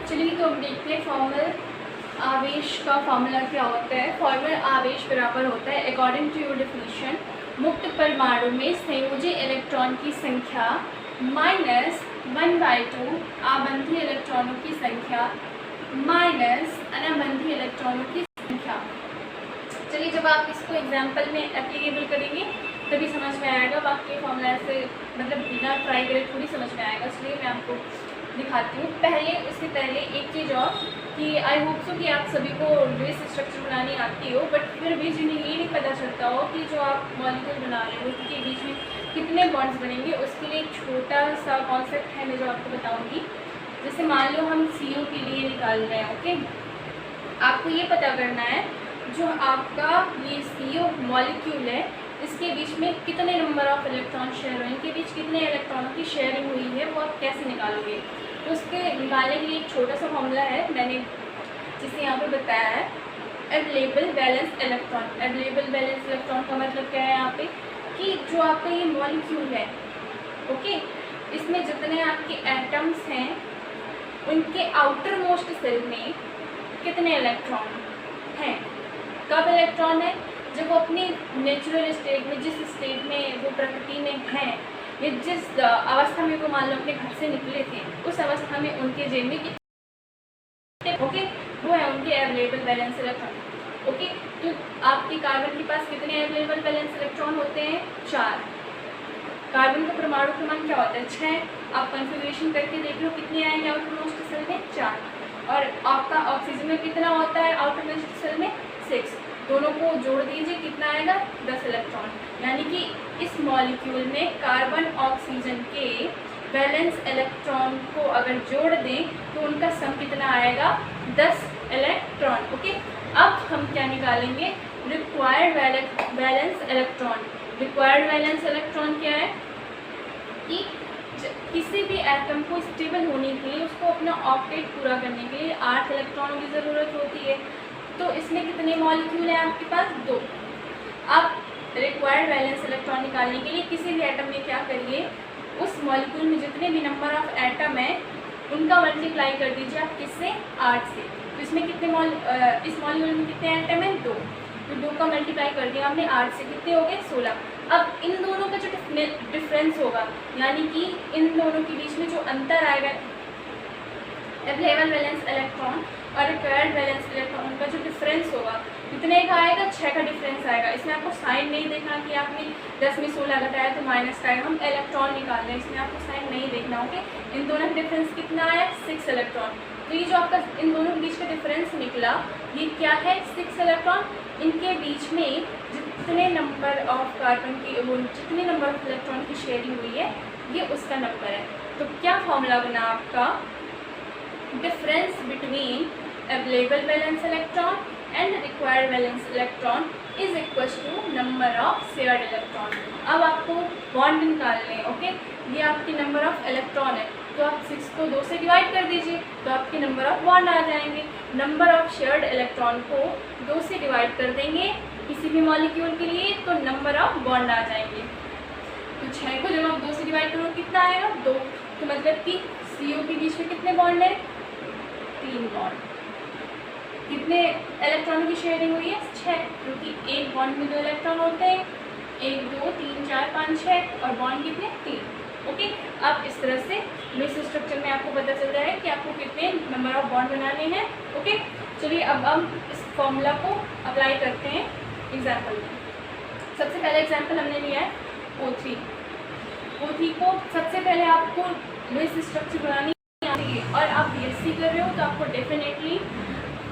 चलिए तो हम देखते हैं फॉर्मल आवेश का फॉर्मूला क्या होता है। फॉर्मल आवेश बराबर होता है अकॉर्डिंग टू योर डेफिनेशन मुक्त परमाणु में संयोजी इलेक्ट्रॉन की संख्या माइनस 1/2 आबंधी इलेक्ट्रॉनों की संख्या माइनस अनाबंधी इलेक्ट्रॉनों की संख्या। चलिए जब आप इसको एग्जाम्पल में एप्लीकेबल करेंगे तभी समझ में आएगा, बाकी फॉर्मूला से मतलब बिना ट्राई करे थोड़ी समझ में आएगा। इसलिए मैं आपको दिखाती हूँ। उससे पहले एक चीज़ और कि आई होप सो कि आप सभी को लुईस स्ट्रक्चर बनानी आती हो, बट फिर भी जिन्हें ये नहीं पता चलता हो कि जो आप मॉलिक्यूल बना रहे हो उनके बीच में कितने बॉन्ड्स बनेंगे, उसके लिए एक छोटा सा कॉन्सेप्ट है मैं जो आपको बताऊँगी। जैसे मान लो हम CO के लिए निकाल रहे हैं, ओके। आपको ये पता करना है जो आपका ये CO मॉलिक्यूल है इसके बीच में कितने नंबर ऑफ इलेक्ट्रॉन शेयर हुए, इनके बीच कितने इलेक्ट्रॉनों की शेयरिंग हुई है, वो आप कैसे निकालोगे। तो उसके निकालने के लिए एक छोटा सा फॉर्मूला है, मैंने जिसे यहाँ पे बताया है available balance electron. Available balance electron का मतलब क्या है यहाँ पे कि जो आपका ये मॉलिक्यूल है, ओके, इसमें जितने आपके एटम्स हैं उनके आउटर मोस्ट सेल में कितने इलेक्ट्रॉन हैं। कब इलेक्ट्रॉन है जब वो अपनी नेचुरल स्टेट में, जिस स्टेट में वो प्रकृति में हैं या जिस अवस्था में वो मान लो अपने घर से निकले थे उस अवस्था में उनके जेल में ओके वो है उनके अवेलेबल बैलेंस इलेक्ट्रॉन। ओके, तो आपके कार्बन के पास कितने अवेलेबल बैलेंस इलेक्ट्रॉन होते हैं? 4। कार्बन का परमाणु क्रमांक क्या होता है? 6। आप कन्फिग्रेशन करके देख लो कितने आएंगे आउटर मोस्ट सेल में? 4। और आपका ऑक्सीजन में कितना होता है आउटर मोस्ट सेल में? 6। दोनों को जोड़ दीजिए कितना आएगा? 10 इलेक्ट्रॉन। यानी कि इस मॉलिक्यूल में कार्बन ऑक्सीजन के वैलेंस इलेक्ट्रॉन को अगर जोड़ दें तो उनका सम कितना आएगा? 10 इलेक्ट्रॉन। ओके, अब हम क्या निकालेंगे? Required valence electron. Required valence electron क्या है कि किसी भी एटम को स्टेबल होने के लिए उसको अपना ऑक्टेट पूरा करने के लिए 8 इलेक्ट्रॉनों की ज़रूरत होती है। तो इसमें कितने मॉलिक्यूल हैं आपके पास? 2। आप रिक्वायर्ड वैलेंस इलेक्ट्रॉन निकालने के लिए किसी भी एटम में क्या करिए, उस मॉलिक्यूल में जितने भी नंबर ऑफ एटम है उनका मल्टीप्लाई कर दीजिए आप किससे? 8 से। तो इसमें कितने इस मॉलिक्यूल में कितने एटम हैं? 2। तो 2 का मल्टीप्लाई कर दिया हमने 8 से, कितने हो गए? 16। अब इन दोनों का जो डिफरेंस होगा, यानी कि इन दोनों के बीच में जो अंतर आएगा अवेलेबल वैलेंस इलेक्ट्रॉन और रिक्वायर्ड वैलेंस इलेक्ट्रॉन का जो डिफरेंस होगा कितने का आएगा? 6 का डिफरेंस आएगा। इसमें आपको साइन नहीं देखना कि आपने 10 में 16 घटाया तो माइनस का आएगा। हम इलेक्ट्रॉन निकाल रहे हैं, इसमें आपको साइन नहीं देखना। ओके, इन दोनों का डिफरेंस कितना आया? 6 इलेक्ट्रॉन। तो ये जो आपका इन दोनों के बीच का डिफरेंस निकला ये क्या है? 6 इलेक्ट्रॉन। इनके बीच में जितने नंबर ऑफ कार्बन की जितने नंबर ऑफ इलेक्ट्रॉन की शेयरिंग हुई है ये उसका नंबर है। तो क्या फॉर्मूला बना आपका? Difference between available valence electron and required valence electron is equal to number of shared electron. अब आपको बॉन्ड निकालने हैं। ओके, ये आपकी नंबर ऑफ इलेक्ट्रॉन है तो आप 6 को 2 से डिवाइड कर दीजिए तो आपके नंबर ऑफ बॉन्ड आ जाएंगे। नंबर ऑफ शेयर्ड इलेक्ट्रॉन को 2 से डिवाइड कर देंगे किसी भी मॉलिक्यूल के लिए तो नंबर ऑफ बॉन्ड आ जाएंगे। तो 6 को जब आप 2 से डिवाइड करो कितना आएगा? 2। तो मतलब कि CO के बीच में कितने बॉन्ड है? 3 बॉन्ड। कितने इलेक्ट्रॉनों की शेयरिंग हुई है? 6, क्योंकि एक बॉन्ड में 2 इलेक्ट्रॉन होते हैं। 1 2 3 4 5 6 और बॉन्ड कितने? 3। ओके, अब इस तरह से लुईस स्ट्रक्चर में आपको पता चल रहा है कि आपको कितने नंबर ऑफ बॉन्ड बनाने हैं। ओके, चलिए अब हम इस फॉर्मूला को अप्लाई करते हैं एग्जाम्पल में। सबसे पहले एग्जाम्पल हमने लिया है O3। O3 को सबसे पहले आपको लुईस स्ट्रक्चर बनानी आती है और आप BSc कर रहे हो तो आपको डेफिनेटली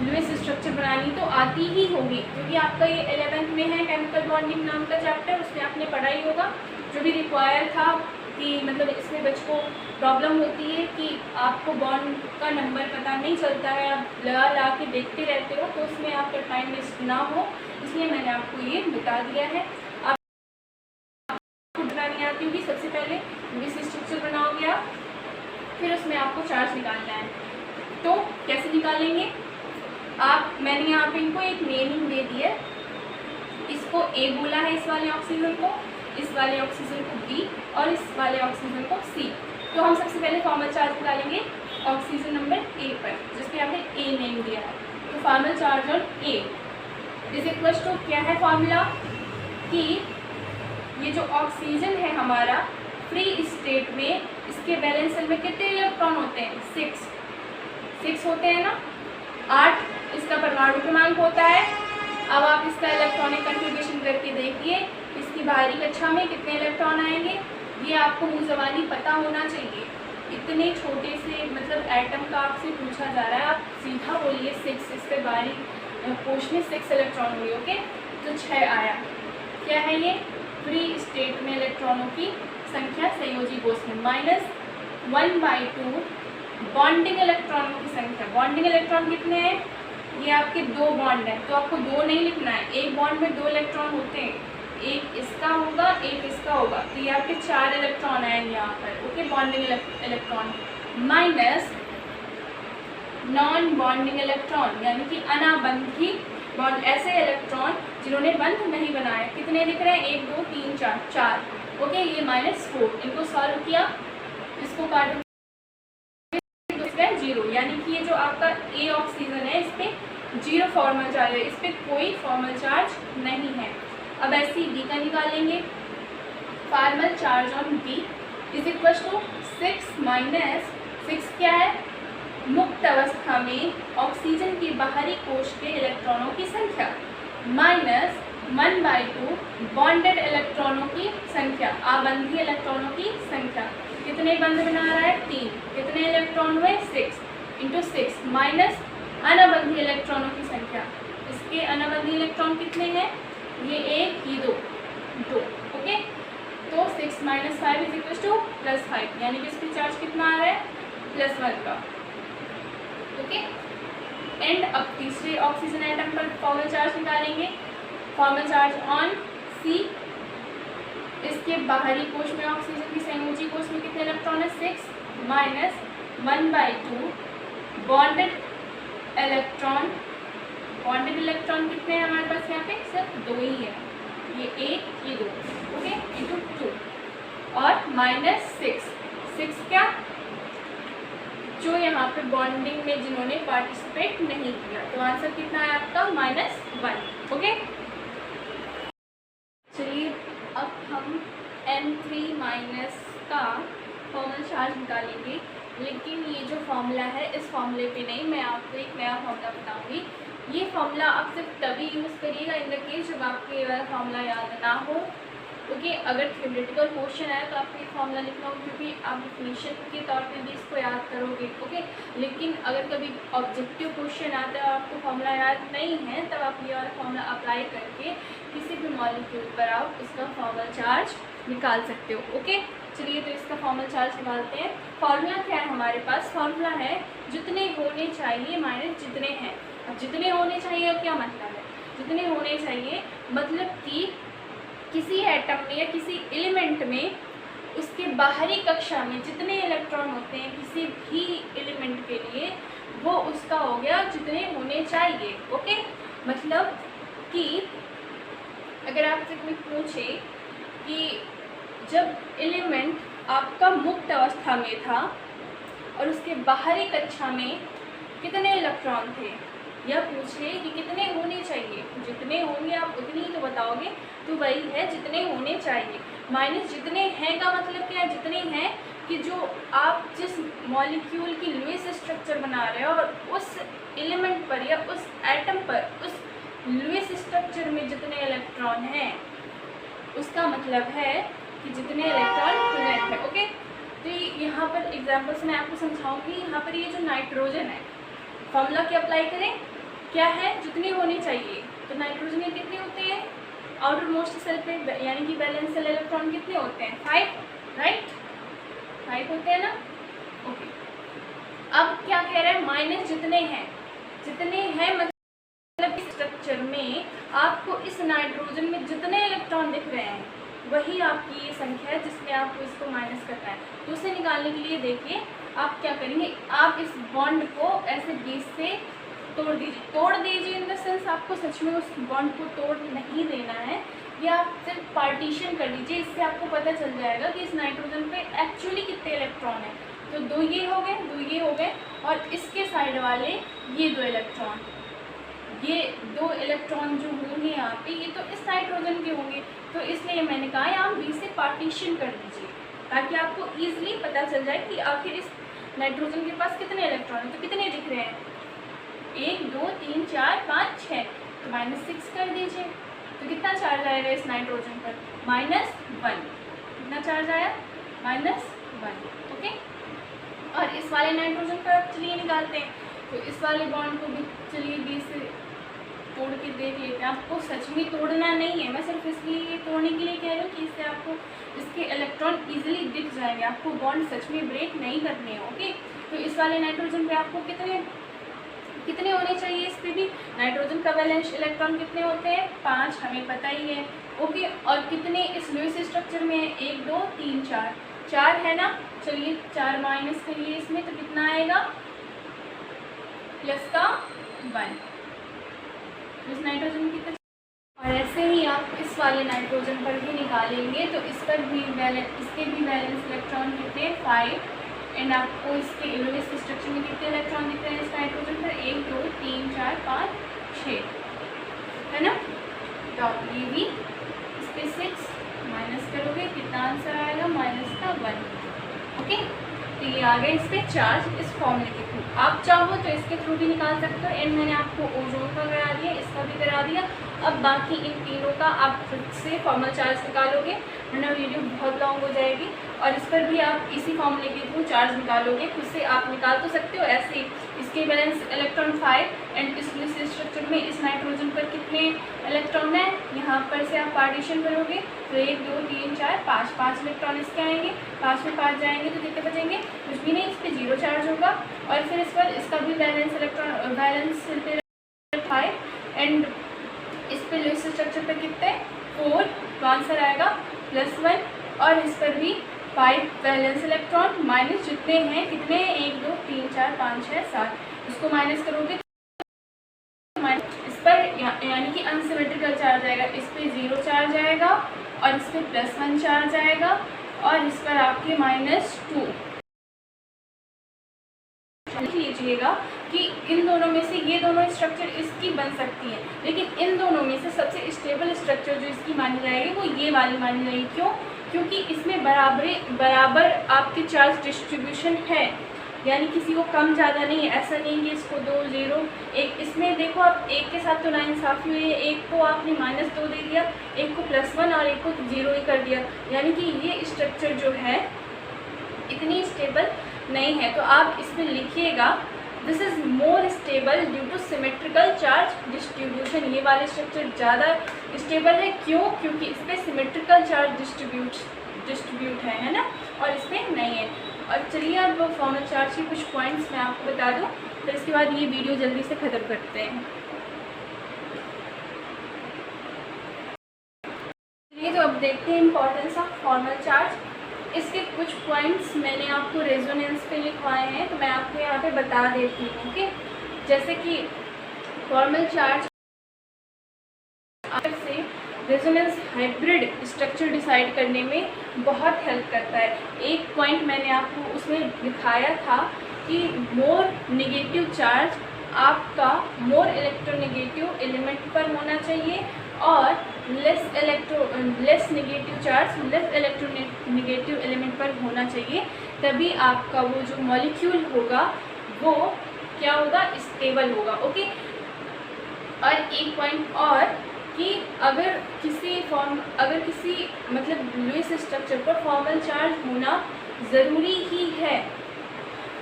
लुईस स्ट्रक्चर बनानी तो आती ही होगी, क्योंकि आपका ये 11th में है केमिकल बॉन्डिंग नाम का चैप्टर, उसमें आपने पढ़ा ही होगा। जो भी रिक्वायर था कि मतलब इसमें बच्चों को प्रॉब्लम होती है कि आपको बॉन्ड का नंबर पता नहीं चलता है, आप लगा के देखते रहते हो, तो उसमें आपका टाइम वेस्ट ना हो इसलिए मैंने आपको ये बता दिया है। आपको बनानी आती होगी, सबसे पहले लुईस स्ट्रक्चर बनाओगे आप, फिर उसमें आपको चार्ज निकालना है। तो कैसे निकालेंगे आप? मैंने यहाँ पे इनको एक नेमिंग दे दी है। इसको A बोला है इस वाले ऑक्सीजन को, इस वाले ऑक्सीजन को B और इस वाले ऑक्सीजन को C। तो हम सबसे पहले फॉर्मल चार्ज निकालेंगे ऑक्सीजन नंबर ए पर, जिसके आपने ए नेम दिया है। तो formal charge on A is equal to क्या है फॉर्मूला कि ये जो ऑक्सीजन है हमारा फ्री स्टेट में, इसके वैलेंस शेल में कितने इलेक्ट्रॉन होते हैं? 6 होते हैं ना। 8 इसका परमाणु क्रमांक होता है। अब आप इसका इलेक्ट्रॉनिक कन्फिग्रेशन करके देखिए, इसकी बाहरी कक्षा में कितने इलेक्ट्रॉन आएंगे, ये आपको मुँह ज़बानी पता होना चाहिए। इतने छोटे से मतलब एटम का आपसे पूछा जा रहा है, आप सीधा बोलिए 6, इस पर बाहरी कोश में 6 इलेक्ट्रॉन हुए। ओके, तो 6 आया। क्या है ये? फ्री स्टेट में इलेक्ट्रॉनों की संख्या संयोजी कोश में -1/2 बॉन्डिंग इलेक्ट्रॉनों की संख्या। बॉन्डिंग इलेक्ट्रॉन कितने हैं? ये आपके 2 बॉन्ड हैं, तो आपको 2 नहीं लिखना है। एक बॉन्ड में 2 इलेक्ट्रॉन होते हैं, एक इसका होगा एक इसका होगा, तो ये आपके 4 इलेक्ट्रॉन आएंगे यहाँ पर। Okay, bonding electron minus non bonding electron यानी कि अनाबंधी बॉन्ड, ऐसे इलेक्ट्रॉन जिन्होंने बंध नहीं बनाया। कितने दिख रहे हैं? 1 2 3 4। ओके, ये -4। इनको सॉल्व किया, इसको काटो, 0, यानी कि ये जो आपका ए ऑक्सीजन है इस पर 0 फॉर्मल चार्ज है, इस पर कोई फॉर्मल चार्ज नहीं है। अब ऐसे ही बी का निकालेंगे। Formal charge on B is equal to 6 क्या है? मुक्त अवस्था में ऑक्सीजन के बाहरी कोश के इलेक्ट्रॉनों की संख्या -1/2 बॉन्डेड इलेक्ट्रॉनों की संख्या, आबंधी इलेक्ट्रॉनों की संख्या। कितने बंध बना रहा है? 3। कितने इलेक्ट्रॉन हुए? 6 × 6 माइनस अनाबंधी इलेक्ट्रॉनों की संख्या। इसके अनाबंधी इलेक्ट्रॉन कितने हैं? ये 1 ये 2। ओके, तो 6 - 5 = +5, यानी कि इसकी चार्ज कितना आ रहा है? +1 का। ओके, एंड अब तीसरे ऑक्सीजन एटम पर फॉर्मल चार्ज निकालेंगे। फॉर्मल चार्ज ऑन सी, इसके बाहरी कोश में ऑक्सीजन की संयोजी कोश में कितने इलेक्ट्रॉन है? 6 -1/2 बॉन्डेड इलेक्ट्रॉन। बॉन्डेड इलेक्ट्रॉन कितने हैं हमारे पास? यहाँ पे सिर्फ 2 ही है, ये 1 ये 2। ओके, × 2 और -6 क्या? जो यहाँ पे बॉन्डिंग में जिन्होंने पार्टिसिपेट नहीं किया। तो आंसर कितना है आपका? -1। ओके, चलिए अब हम N3- का फॉर्मल चार्ज निकालेंगे। लेकिन ये जो फॉर्मूला है, इस फॉर्मूले पे नहीं, मैं आपको एक नया फॉर्मूला बताऊंगी। ये फॉर्मूला आप सिर्फ तभी यूज़ करिएगा इन द केस जब आपको ये वाला फॉर्मूला याद ना हो। ओके, अगर थ्योरेटिकल क्वेश्चन है तो आपको ये फॉर्मूला लिखना होगा, क्योंकि आप डिफिनीशन के तौर पे भी इसको याद करोगे। ओके, लेकिन अगर कभी ऑब्जेक्टिव क्वेश्चन आता है और आपको फॉर्मूला याद नहीं है, तब आप ये वाला फॉर्मूला अप्लाई करके किसी भी मॉलिक्यूल पर आप उसका फॉर्मल चार्ज निकाल सकते हो। ओके, चलिए तो इसका फॉर्मल चार्ज निकालते हैं। फॉर्मूला क्या है हमारे पास? फॉर्मूला है जितने होने चाहिए माइनस जितने हैं। अब जितने होने चाहिए क्या मतलब है? जितने होने चाहिए मतलब कि किसी एटम में या किसी एलिमेंट में उसके बाहरी कक्षा में जितने इलेक्ट्रॉन होते हैं किसी भी एलिमेंट के लिए, वो उसका हो गया जितने होने चाहिए। ओके, मतलब कि अगर आपसे कोई पूछे कि जब एलिमेंट आपका मुक्त अवस्था में था और उसके बाहरी कक्षा में कितने इलेक्ट्रॉन थे, या पूछे कि कितने होने चाहिए, जितने होंगे आप उतनी ही तो बताओगे, तो वही है जितने होने चाहिए। माइनस जितने हैं का मतलब क्या है? जितने हैं कि जो आप जिस मॉलिक्यूल की लुईस स्ट्रक्चर बना रहे हो और उस एलिमेंट पर या उस एटम पर उस लुईस स्ट्रक्चर में जितने इलेक्ट्रॉन हैं, उसका मतलब है कि जितने इलेक्ट्रॉन प्रेजेंट है। ओके, तो यहाँ पर एग्जाम्पल्स मैं आपको समझाऊंगी। यहाँ पर ये जो नाइट्रोजन है, फॉर्मूला क्या अप्लाई करें? क्या है? जितने होने चाहिए। तो नाइट्रोजन के कितने होते हैं आउटर मोस्ट सेल पे, यानी कि वैलेंस शेल इलेक्ट्रॉन कितने होते हैं? 5, राइट? 5 होते हैं ना। ओके, अब क्या कह रहा है? माइनस जितने हैं। जितने हैं मतलब इस स्ट्रक्चर में आपको इस नाइट्रोजन में जितने इलेक्ट्रॉन दिख रहे हैं वही आपकी ये संख्या है जिसमें आपको इसको माइनस करना है। तो उसे निकालने के लिए देखिए आप क्या करेंगे, आप इस बॉन्ड को ऐसे बीच से तोड़ दीजिए इन द सेंस आपको सच में उस बॉन्ड को तोड़ नहीं देना है, या आप सिर्फ पार्टीशन कर दीजिए। इससे आपको पता चल जाएगा कि इस नाइट्रोजन पे एक्चुअली कितने इलेक्ट्रॉन हैं। तो दो ये हो गए और इसके साइड वाले ये दो इलेक्ट्रॉन जो होंगे यहाँ पे, ये तो इस नाइट्रोजन के होंगे। तो इसलिए मैंने कहा यहाँ बी से पार्टीशन कर दीजिए ताकि आपको ईजिली पता चल जाए कि आखिर इस नाइट्रोजन के पास कितने इलेक्ट्रॉन हैं। तो कितने दिख रहे हैं, 1 2 3 4 5 6, तो -6 कर दीजिए। तो कितना चार्ज आएगा इस नाइट्रोजन पर, -1। कितना चार्ज आया, -1। ओके, और इस वाले नाइट्रोजन पर अब चलिए निकालते हैं। तो इस वाले बॉन्ड को भी चलिए बी से तोड़ के देख लेते हैं। आपको सच में तोड़ना नहीं है, मैं सिर्फ इसलिए तोड़ने के लिए कह रही हूँ कि इससे आपको इसके इलेक्ट्रॉन इजीली दिख जाएंगे, आपको बॉन्ड सच में ब्रेक नहीं करने हैं। ओके, तो इस वाले नाइट्रोजन पे आपको कितने होने चाहिए, इस पर भी नाइट्रोजन का वैलेंस इलेक्ट्रॉन कितने होते हैं, 5, हमें पता ही है। ओके, और कितने इस लुईस स्ट्रक्चर में है, 1 2 3 4 है ना। चलिए 4 माइनस करिए इसमें, तो कितना आएगा, प्लस का 1। इस नाइट्रोजन की और ऐसे ही आप इस वाले नाइट्रोजन पर भी निकालेंगे तो इस पर भी इसके भी वैलेंस इलेक्ट्रॉन कितने, 5। एंड आपको इसके लुईस स्ट्रक्चर में कितने इलेक्ट्रॉन दिख रहे हैं इस नाइट्रोजन पर, 1 2 3 4 5 6, है ना। तो आप ये भी इस पर 6 माइनस करोगे, कितना आंसर आएगा, -1। ओके, तो ये आ गया इस पर चार्ज इस फॉर्मूले के थ्रू। आप चाहो तो इसके थ्रू भी निकाल सकते हो। एंड मैंने आपको ओजोन का करा दिया, इसका भी करा दिया। अब बाकी इन तीनों का आप खुद से फॉर्मल चार्ज निकालोगे, वरना वीडियो बहुत लॉन्ग हो जाएगी। और इस पर भी आप इसी फॉर्मूले के थ्रू चार्ज निकालोगे, खुद से आप निकाल तो सकते हो ऐसे ही। इसके बैलेंस इलेक्ट्रॉन 5 एंड इस स्ट्रक्चर में इस नाइट्रोजन पर कितने इलेक्ट्रॉन हैं, यहाँ पर से आप पार्टीशन करोगे तो 1 2 3 4 5 इलेक्ट्रॉन इसके आएंगे, 5 में 5 जाएंगे तो कितने बचेंगे, कुछ भी नहीं, इस पर 0 चार्ज होगा। और फिर इस पर इसका भी बैलेंस 5 एंड इस पर लुईस स्ट्रक्चर पर कितने, 4, तो आंसर आएगा +1। और इस पर भी 5 वैलेंस इलेक्ट्रॉन माइनस जितने हैं, कितने, 1 2 3 4 5 6 7, इसको माइनस करोगे इस पर यानी कि अनसिमेट्रिकल चार्ज आएगा। इस पर 0 चार्ज आएगा और इस पर +1 चार्ज आएगा और इस पर आपके -2। लिख लीजिएगा कि इन दोनों में से ये दोनों स्ट्रक्चर इसकी बन सकती है, लेकिन इन दोनों में से सबसे स्टेबल स्ट्रक्चर जो इसकी मानी जाएगी वो ये वाली मानी जाएगी। क्यों, क्योंकि इसमें बराबर आपके चार्ज डिस्ट्रीब्यूशन है, यानी किसी को कम ज़्यादा नहीं है। ऐसा नहीं कि इसको 2 0 1, इसमें देखो आप एक के साथ तो नाइंसाफ़ी हुई है, एक को आपने -2 दे दिया, एक को +1 और एक को 0 ही कर दिया, यानी कि ये स्ट्रक्चर जो है इतनी स्टेबल नहीं है। तो आप इसमें लिखिएगा this is more stable due two symmetrical charge distribution. ये वाले स्ट्रक्चर ज़्यादा स्टेबल है, क्यों, क्योंकि इस पर सिमेट्रिकल चार्ज डिस्ट्रीब्यूट है ना, और इसमें नहीं है। और चलिए अब फॉर्मल चार्ज के कुछ पॉइंट्स मैं आपको बता दूं, फिर इसके बाद ये वीडियो जल्दी से ख़त्म करते हैं। चलिए तो अब देखते हैं इंपॉर्टेंस ऑफ फॉर्मल चार्ज। इसके कुछ पॉइंट्स मैंने आपको रेजोनेंस पे लिखवाए हैं, तो मैं आपको यहाँ पे बता देती हूँ। ओके, जैसे कि फॉर्मल चार्ज से रेजोनेंस हाइब्रिड स्ट्रक्चर डिसाइड करने में बहुत हेल्प करता है। एक पॉइंट मैंने आपको उसमें दिखाया था कि मोर नेगेटिव चार्ज आपका मोर इलेक्ट्रोनेगेटिव एलिमेंट पर होना चाहिए और less negative charge less electronegative element पर होना चाहिए, तभी आपका वो जो मॉलिक्यूल होगा वो क्या होगा, स्टेबल होगा। ओके, और एक पॉइंट और कि अगर किसी मतलब लुईस स्ट्रक्चर पर फॉर्मल चार्ज होना ज़रूरी ही है,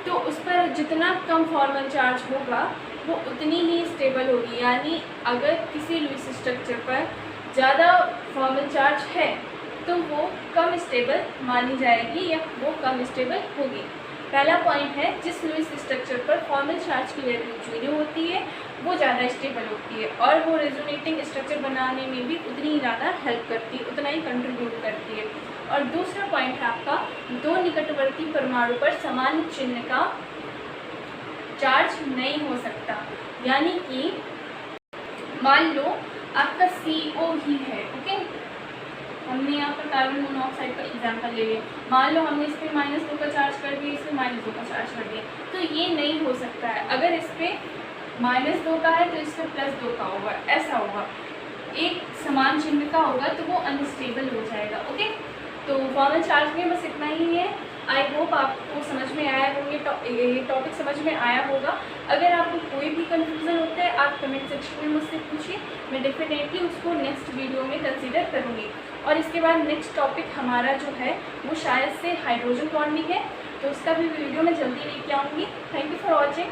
तो उस पर जितना कम फॉर्मल चार्ज होगा वो उतनी ही स्टेबल होगी। यानी अगर किसी लुईस स्ट्रक्चर पर ज़्यादा फॉर्मल चार्ज है तो वो कम स्टेबल मानी जाएगी या वो कम स्टेबल होगी। पहला पॉइंट है, जिस लुईस स्ट्रक्चर पर फॉर्मल चार्ज की वैल्यू 0 होती है वो ज़्यादा स्टेबल होती है और वो रेजोनेटिंग स्ट्रक्चर बनाने में भी उतनी ही ज़्यादा हेल्प करती है, उतना ही कंट्रीब्यूट करती है। और दूसरा पॉइंट है आपका, दो निकटवर्ती परमाणु पर समान चिन्ह का चार्ज नहीं हो सकता। यानी कि मान लो आपका CO ही है, ओके, हमने यहाँ पर कार्बन मोनोऑक्साइड का एग्जाम्पल ले लिया। मान लो हमने इस पर -2 का चार्ज कर दिया, इसमें फिर -2 का चार्ज कर दिया। तो ये नहीं हो सकता है। अगर इस पर -2 का है तो इस पर +2 का होगा, ऐसा होगा। एक समान चिन्ह का होगा तो वो अनस्टेबल हो जाएगा। ओके, तो फॉर्मल चार्ज में बस इतना ही है। आई होप आपको समझ में आया होगा, ये टॉपिक समझ में आया होगा। अगर आपको कोई भी कन्फ्यूज़न होता है आप कमेंट सेक्शन में मुझसे पूछिए, मैं डेफिनेटली उसको नेक्स्ट वीडियो में कंसीडर करूँगी। और इसके बाद नेक्स्ट टॉपिक हमारा जो है वो शायद से हाइड्रोजन बॉन्डिंग है, तो उसका भी वीडियो मैं जल्दी लेके आऊँगी। Thank you for watching.